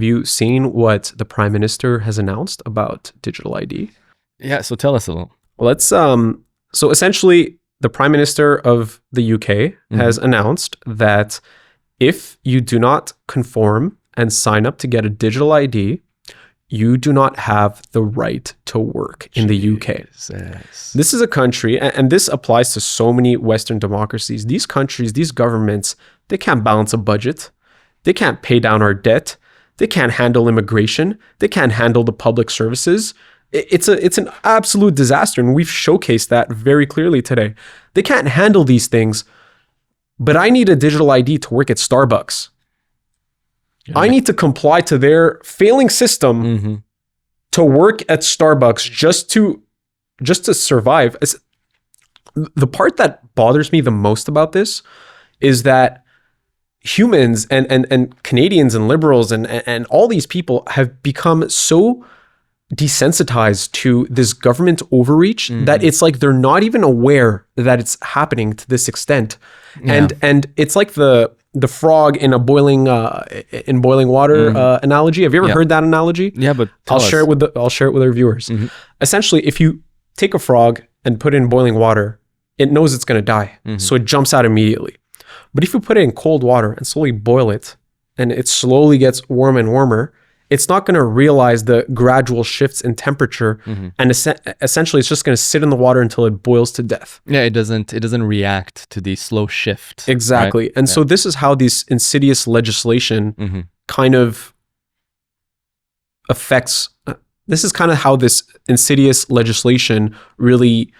Have you seen what the Prime Minister has announced about digital ID? Yeah, so tell us a little. Well, let's so essentially the Prime Minister of the UK has announced that if you do not conform and sign up to get a digital ID, you do not have the right to work in the UK. This is a country, and this applies to so many Western democracies. These countries, these governments, they can't balance a budget. They can't pay down our debt. They can't handle immigration. They can't handle the public services. It's an absolute disaster, and we've showcased that very clearly today. They can't handle these things, but I need a digital ID to work at Starbucks. Yeah. I need to comply to their failing system to work at Starbucks just to survive. The part that bothers me the most about this is that humans and Canadians and liberals and all these people have become so desensitized to this government overreach that it's like they're not even aware that it's happening to this extent. Yeah. And it's like the frog in a boiling water analogy. Have you ever heard that analogy? Yeah, but I'll share it with our viewers. Essentially, if you take a frog and put it in boiling water, it knows it's going to die, so it jumps out immediately. But if you put it in cold water and slowly boil it, and it slowly gets warmer and warmer, it's not going to realize the gradual shifts in temperature, and essentially it's just going to sit in the water until it boils to death. Yeah, it doesn't react to the slow shift. Exactly. Right? And so this is how this insidious legislation kind of affects, this is kind of how this insidious legislation really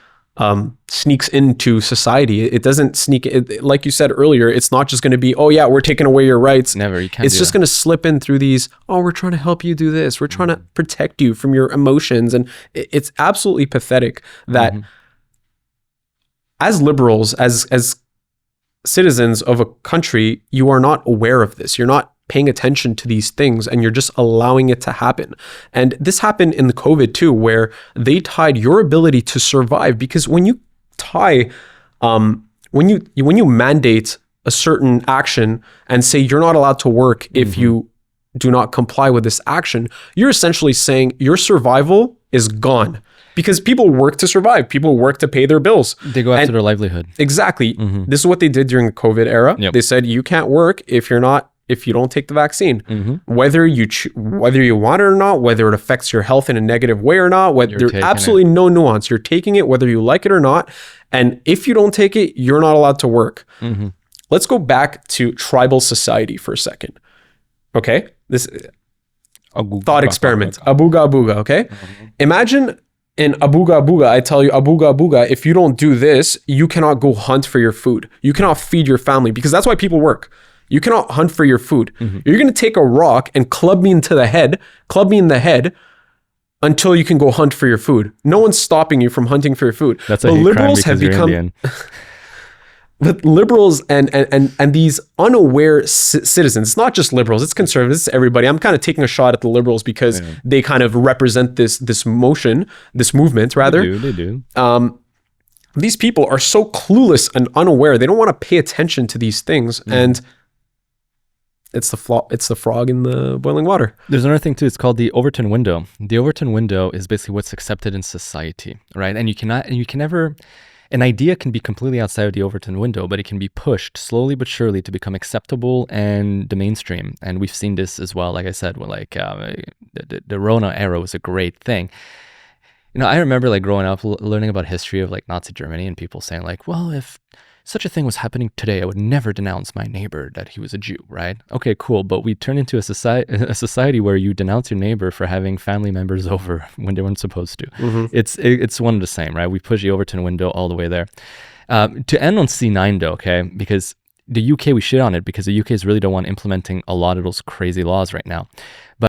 sneaks into society. It doesn't sneak, like you said earlier, it's not just going to be, oh yeah, we're taking away your rights. Never, you can't. It's just going to slip in through these, oh, we're trying to help you do this. We're trying to protect you from your emotions. And it's absolutely pathetic that as liberals, as citizens of a country, you are not aware of this. You're not paying attention to these things, and you're just allowing it to happen. And this happened in the COVID too, where they tied your ability to survive, because when you tie, when you mandate a certain action and say you're not allowed to work if you do not comply with this action, you're essentially saying your survival is gone. Because people work to survive. People work to pay their bills. They go after their livelihood. Exactly. This is what they did during the COVID era. Yep. They said you can't work if you don't take the vaccine, whether you want it or not, whether it affects your health in a negative way or not, there's absolutely no nuance. You're taking it whether you like it or not. And if you don't take it, you're not allowed to work. Let's go back to tribal society for a second. Okay? This thought experiment. Abuga Abuga, okay? Imagine in Abuga Abuga, I tell you, Abuga Abuga, if you don't do this, you cannot go hunt for your food. You cannot feed your family, because that's why people work. You cannot hunt for your food. You're going to take a rock and club me in the head until you can go hunt for your food. No one's stopping you from hunting for your food. That's a hate crime because you're Indian. But liberals and these unaware citizens, it's not just liberals, it's conservatives, it's everybody. I'm kind of taking a shot at the liberals because they kind of represent this movement rather. They do. These people are so clueless and unaware. They don't want to pay attention to these things. And it's the frog in the boiling water. There's another thing too. It's called the Overton window. The Overton window is basically what's accepted in society, right? And you can never, an idea can be completely outside of the Overton window, but it can be pushed slowly but surely to become acceptable and the mainstream. And we've seen this as well. Like I said, the Rona era was a great thing. I remember like growing up learning about history of like Nazi Germany, and people saying like, well, if such a thing was happening today, I would never denounce my neighbor that he was a Jew, right? Okay, cool. But we turn into a society where you denounce your neighbor for having family members over when they weren't supposed to. It's one of the same, right? We push the Overton window all the way there. To end on C9 though, okay, because the UK, we shit on it because the UK is really the one implementing a lot of those crazy laws right now. But